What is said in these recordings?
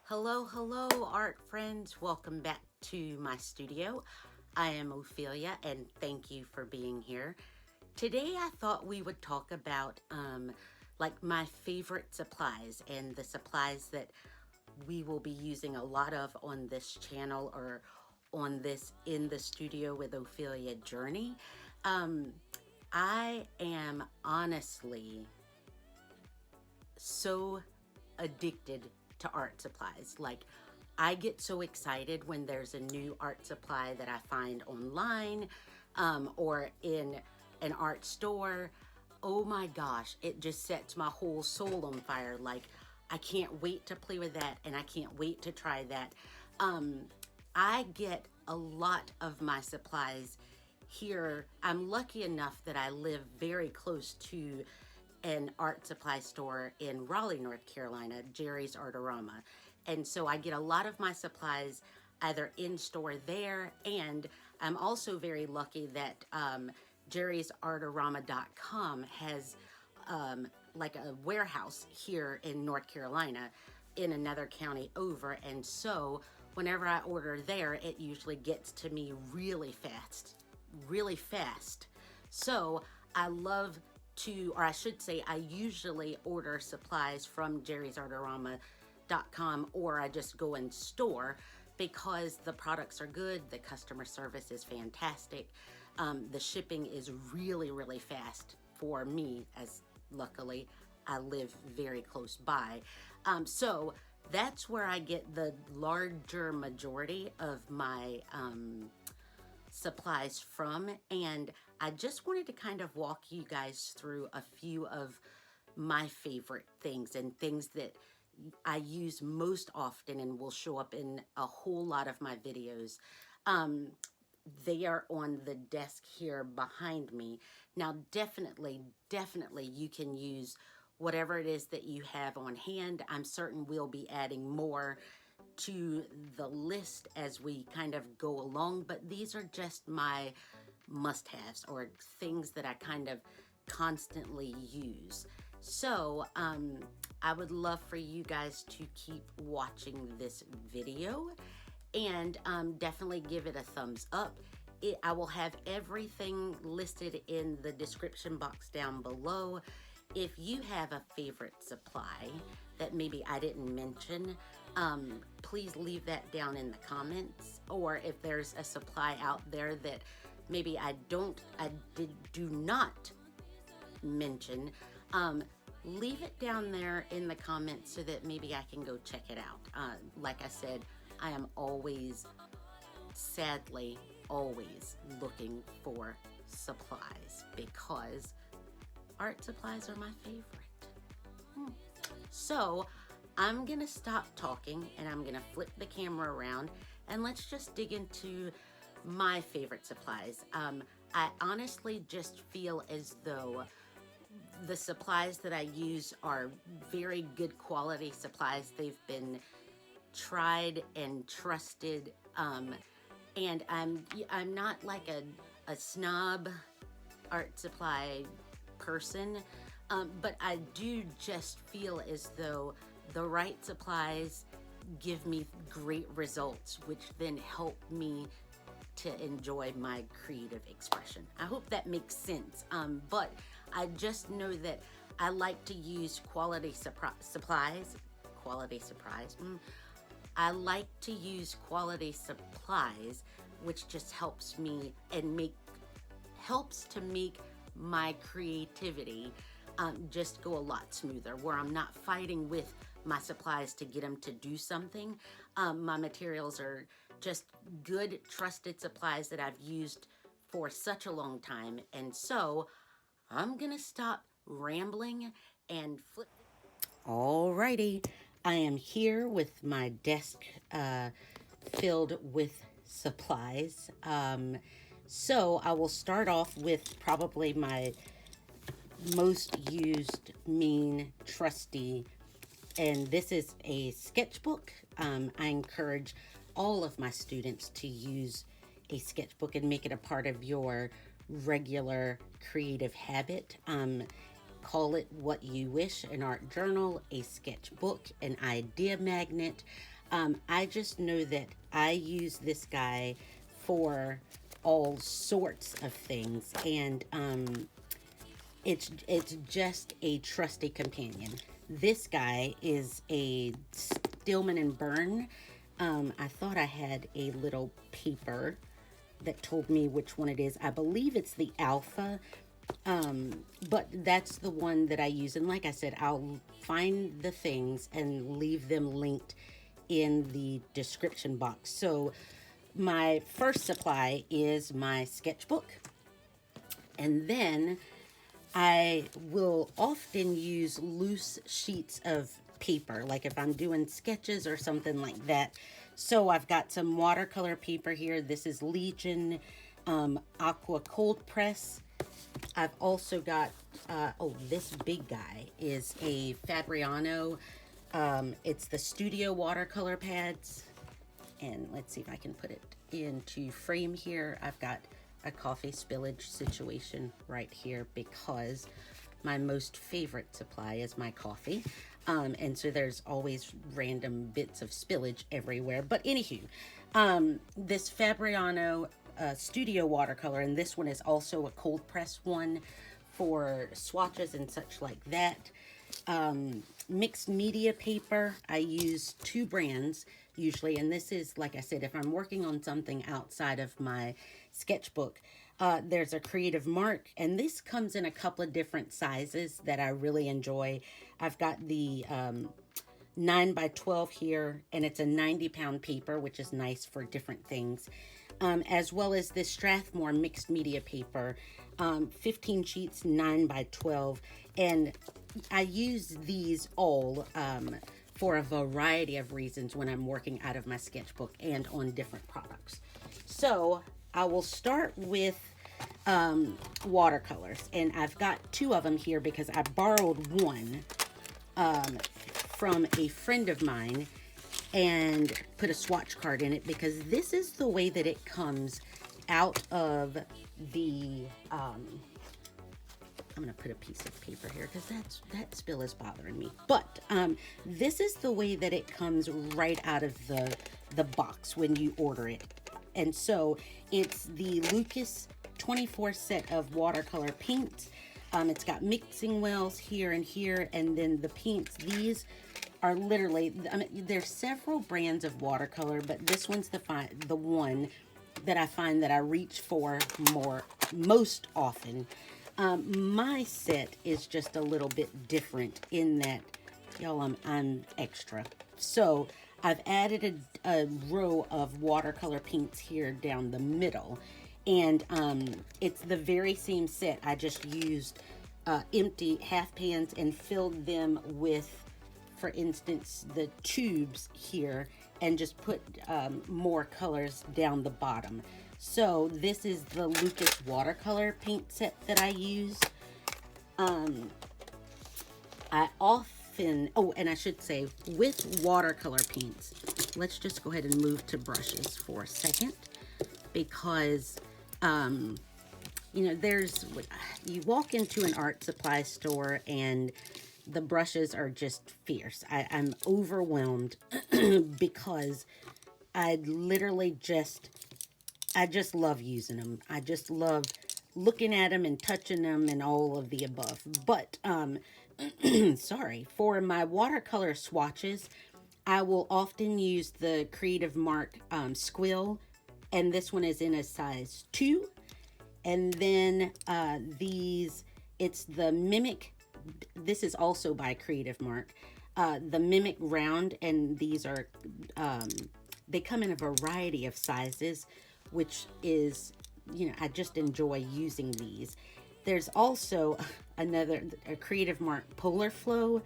Hello, art friends. Welcome back to my studio. I am Ophelia, and thank you for being here. Today, I thought we would talk about like my favorite supplies and the supplies that we will be using a lot of on this channel or on this In the Studio with Ophelia journey. I am honestly so addicted to art supplies. Like, I get so excited when there's a new art supply that I find online or in an art store. Oh my gosh, it just sets my whole soul on fire. Like, I can't wait to play with that, and I can't wait to try that. I get a lot of my supplies here. I'm lucky enough that I live very close to an art supply store in Raleigh, North Carolina, Jerry's Artarama. And so I get a lot of my supplies either in store there, and I'm also very lucky that jerry'sartarama.com has like a warehouse here in North Carolina in another county over. And so whenever I order there, it usually gets to me really fast. So I love to, or I should say, I usually order supplies from jerry'sartarama.com, or I just go in store because the products are good, the customer service is fantastic, the shipping is really fast for me, as luckily I live very close by. So that's where I get the larger majority of my supplies from, and I just wanted to kind of walk you guys through a few of my favorite things and things that I use most often and will show up in a whole lot of my videos. They are on the desk here behind me. Now, definitely you can use whatever it is that you have on hand. I'm certain we'll be adding more to the list as we kind of go along, but these are just my must-haves or things that I kind of constantly use. So I would love for you guys to keep watching this video and definitely give it a thumbs up. I will have everything listed in the description box down below. If you have a favorite supply that maybe I didn't mention, please leave that down in the comments. Or if there's a supply out there that maybe I do not mention, leave it down there in the comments so that maybe I can go check it out. Like I said, I am always, sadly, always looking for supplies because art supplies are my favorite. So I'm gonna stop talking and I'm gonna flip the camera around and let's just dig into my favorite supplies. I honestly just feel as though the supplies that I use are very good quality supplies. They've been tried and trusted, and I'm not like a snob art supply person, but I do just feel as though the right supplies give me great results, which then help me to enjoy my creative expression. I hope that makes sense, but I just know that I like to use quality supplies. I like to use quality supplies, which just helps me and helps to make my creativity just go a lot smoother, where I'm not fighting with my supplies to get them to do something. My materials are just good, trusted supplies that I've used for such a long time. And so I'm gonna stop rambling and flip. Alrighty, I am here with my desk filled with supplies. So I will start off with probably my most used, mean, trusty, and this is a sketchbook. I encourage all of my students to use a sketchbook and make it a part of your regular creative habit. Call it what you wish: an art journal, a sketchbook, an idea magnet. I just know that I use this guy for all sorts of things, and it's just a trusty companion. This guy is a Stillman and Burn. I thought I had a little paper that told me which one it is. I believe it's the Alpha, but that's the one that I use. And like I said, I'll find the things and leave them linked in the description box. So my first supply is my sketchbook, and then I will often use loose sheets of paper, like if I'm doing sketches or something like that. So I've got some watercolor paper here. This is Legion Aqua Cold Press. I've also got, oh, this big guy is a Fabriano. It's the Studio watercolor pads. And let's see if I can put it into frame here. I've got a coffee spillage situation right here because my most favorite supply is my coffee. And so there's always random bits of spillage everywhere. But anywho, this Fabriano Studio watercolor, and this one is also a cold press one for swatches and such like that. Mixed media paper, I use 2 brands usually, and this is, like I said, if I'm working on something outside of my sketchbook, there's a Creative Mark, and this comes in a couple of different sizes that I really enjoy. I've got the 9x12 here, and it's a 90-pound paper, which is nice for different things, as well as this Strathmore mixed media paper, 15 sheets, 9x12, and I use these all for a variety of reasons when I'm working out of my sketchbook and on different products. So I will start with watercolors, and I've got 2 of them here because I borrowed one from a friend of mine and put a swatch card in it because this is the way that it comes out of the I'm going to put a piece of paper here because that spill is bothering me. But this is the way that it comes right out of the box when you order it. And so it's the Lukas 24 set of watercolor paints. It's got mixing wells here and here, and then the paints. These are literally, I mean, there's several brands of watercolor, but this one's the one that I find that I reach for most often. My set is just a little bit different in that, y'all, I'm extra. So I've added a row of watercolor paints here down the middle, and it's the very same set. I just used empty half pans and filled them with, for instance, the tubes here, and just put more colors down the bottom. So this is the Lukas watercolor paint set that I use. I often, oh, and I should say, with watercolor paints, let's just go ahead and move to brushes for a second, because, you know, you walk into an art supply store and the brushes are just fierce. I'm overwhelmed because I literally I just love using them. I just love looking at them and touching them and all of the above. But, sorry, for my watercolor swatches, I will often use the Creative Mark Squill, and this one is in a size 2. And then it's the Mimik. This is also by Creative Mark. The Mimik Round, and these are, they come in a variety of sizes, which is, you know, I just enjoy using these. There's also a Creative Mark Polar Flow,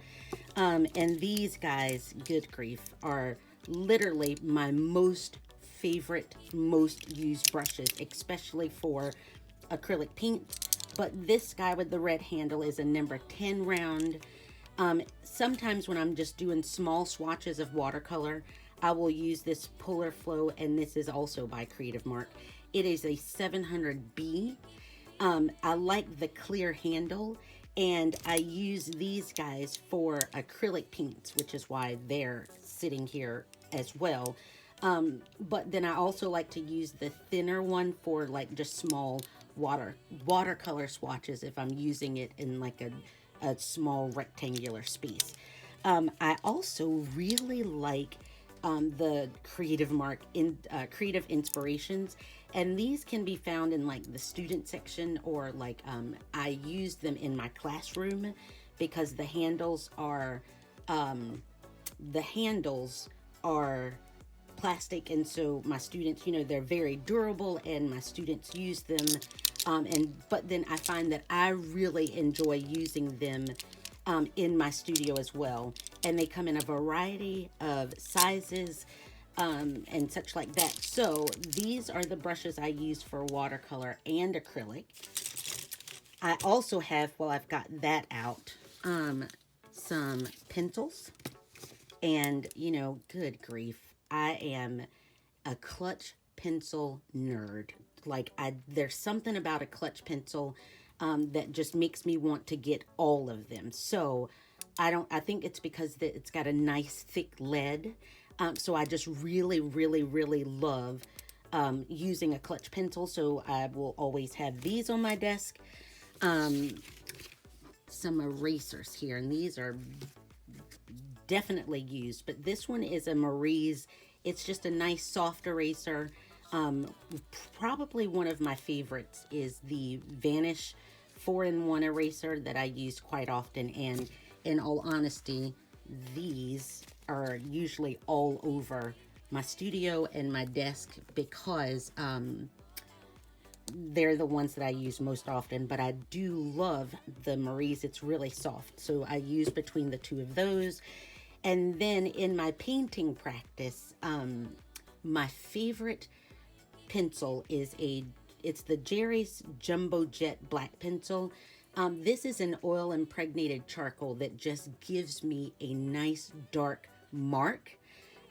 and these guys, good grief, are literally my most favorite, most used brushes, especially for acrylic paints. But this guy with the red handle is a number 10 round. Sometimes when I'm just doing small swatches of watercolor, I will use this Polar Flow, and this is also by Creative Mark. It is a 700B. I like the clear handle, and I use these guys for acrylic paints, which is why they're sitting here as well. But then I also like to use the thinner one for like just small watercolor swatches if I'm using it in like a small rectangular space. I also really like the Creative Inspirations, and these can be found in like the student section, or like I use them in my classroom because the handles are plastic, and so my students, they're very durable, and my students use them. But then I find that I really enjoy using them in my studio as well, and they come in a variety of sizes and such like that. So these are the brushes I use for watercolor and acrylic. I also have, while I've got that out, some pencils. And, good grief, I am a clutch pencil nerd. Like, there's something about a clutch pencil that just makes me want to get all of them. So I think it's because it's got a nice thick lead. So I just really, really, really love using a clutch pencil. So I will always have these on my desk. Some erasers here, and these are definitely used, but this one is a Marie's. It's just a nice soft eraser. Probably one of my favorites is the Vanish 4-in-1 eraser that I use quite often, and in all honesty, these are usually all over my studio and my desk because they're the ones that I use most often. But I do love the Marie's. It's really soft, so I use between the two of those. And then in my painting practice, my favorite pencil is it's the Jerry's Jumbo Jet Black Pencil. This is an oil impregnated charcoal that just gives me a nice dark mark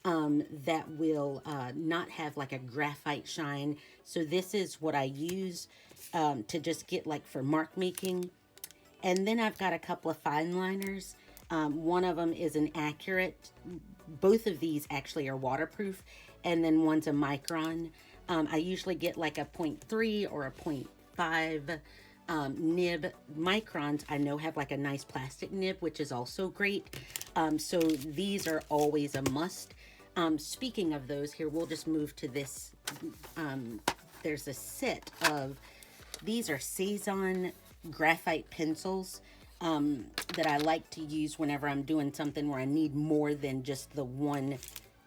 that will not have like a graphite shine. So this is what I use to just get like for mark making. And then I've got a couple of fine liners. One of them is an Acurit. Both of these actually are waterproof. And then one's a micron. I usually get like a 0.3 or a 0.5 nib. Microns I know have like a nice plastic nib, which is also great. So these are always a must. Speaking of those, here we'll just move to this. There's a set of, these are Cezanne graphite pencils that I like to use whenever I'm doing something where I need more than just the 1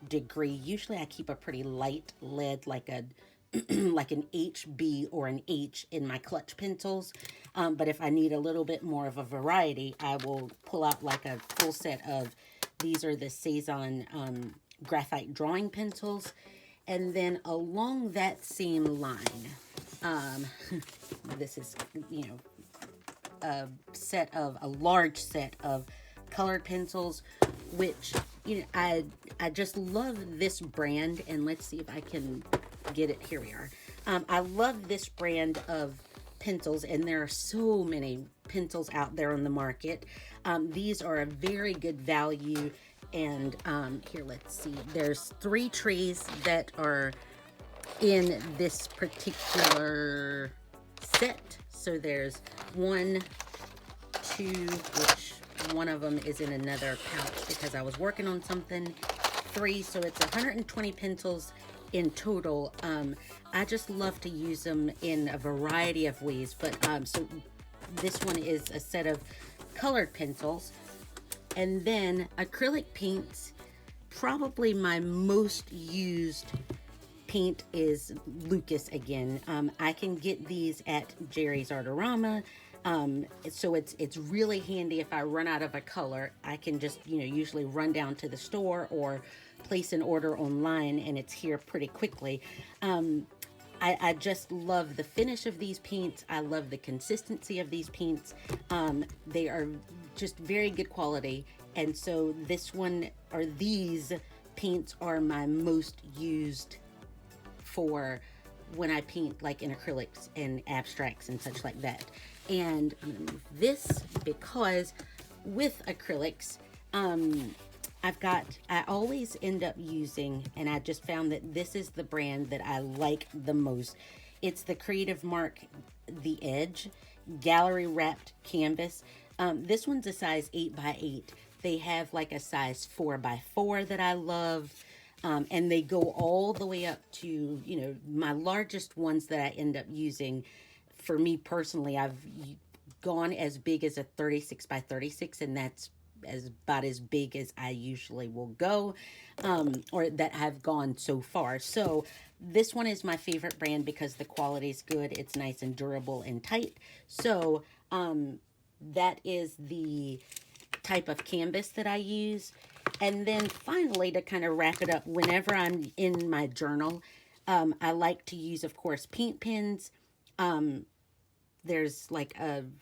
degree. Usually I keep a pretty light lead, like a like an HB or an H in my clutch pencils. But if I need a little bit more of a variety, I will pull out like a full set of, these are the Cezanne graphite drawing pencils. And then along that same line, this is, a large set of colored pencils, which, I just love this brand. And let's see if I can get it. Here we are. I love this brand of pencils, and there are so many pencils out there on the market. These are a very good value. And here, let's see. There's 3 trays that are in this particular set. So there's 1, 2, which one of them is in another pouch because I was working on something. 3, so it's 120 pencils in total. I just love to use them in a variety of ways, but so this one is a set of colored pencils. And then acrylic paints. Probably my most used paint is Lukas again. I can get these at Jerry's Artarama. So it's really handy if I run out of a color. I can just, usually run down to the store or place an order online, and it's here pretty quickly. I just love the finish of these paints. I love the consistency of these paints. They are just very good quality. And so these paints are my most used for when I paint like in acrylics and abstracts and such like that. And I'm gonna move this because with acrylics, I always end up using, and I just found that this is the brand that I like the most. It's the Creative Mark The Edge Gallery Wrapped Canvas. This one's a size 8x8. They have like a size 4x4 that I love. And they go all the way up to, you know, my largest ones that I end up using. For me personally, I've gone as big as a 36x36, and that's about as big as I usually will go, or that I've gone so far. So this one is my favorite brand because the quality is good. It's nice and durable and tight. So that is the type of canvas that I use. And then finally, to kind of wrap it up, whenever I'm in my journal, I like to use, of course, paint pens. There's like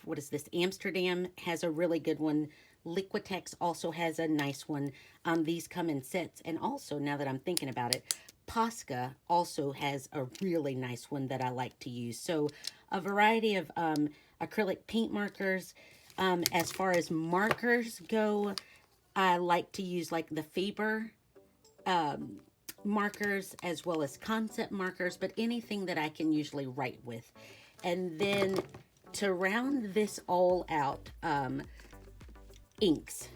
what is this? Amsterdam has a really good one. Liquitex also has a nice one. These come in sets. And also, now that I'm thinking about it, Posca also has a really nice one that I like to use. So a variety of acrylic paint markers. As far as markers go, I like to use like the Faber markers as well as concept markers, but anything that I can usually write with. And then to round this all out, inks.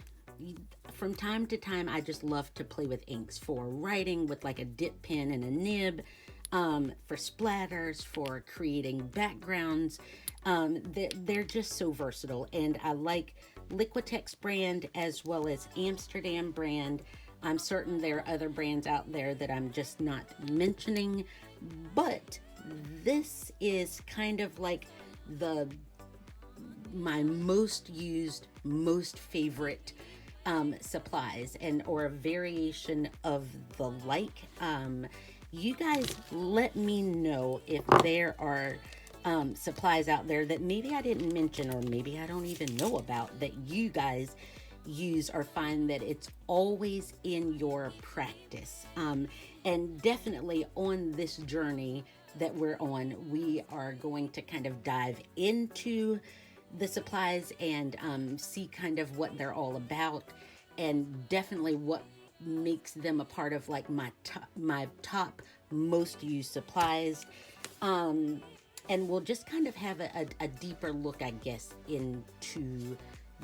From time to time, I just love to play with inks for writing with like a dip pen and a nib, for splatters, for creating backgrounds. They're just so versatile, and I like Liquitex brand as well as Amsterdam brand. I'm certain there are other brands out there that I'm just not mentioning, but this is kind of like my most used, most favorite supplies, and or a variation of the like. You guys let me know if there are supplies out there that maybe I didn't mention, or maybe I don't even know about, that you guys use or find that it's always in your practice. And definitely on this journey that we're on, we are going to kind of dive into the supplies and see kind of what they're all about, and definitely what makes them a part of like my top most used supplies. And we'll just kind of have a deeper look, I guess, into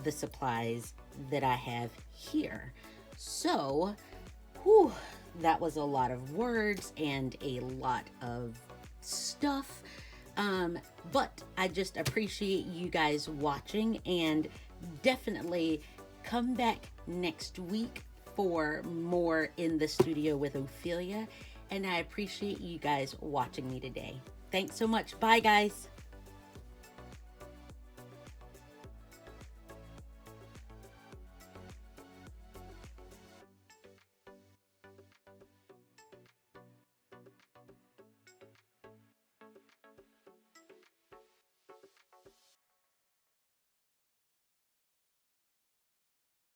the supplies that I have here. So, whew, that was a lot of words and a lot of stuff. But I just appreciate you guys watching, and definitely come back next week for more in the studio with Ophelia. And I appreciate you guys watching me today. Thanks so much. Bye, guys.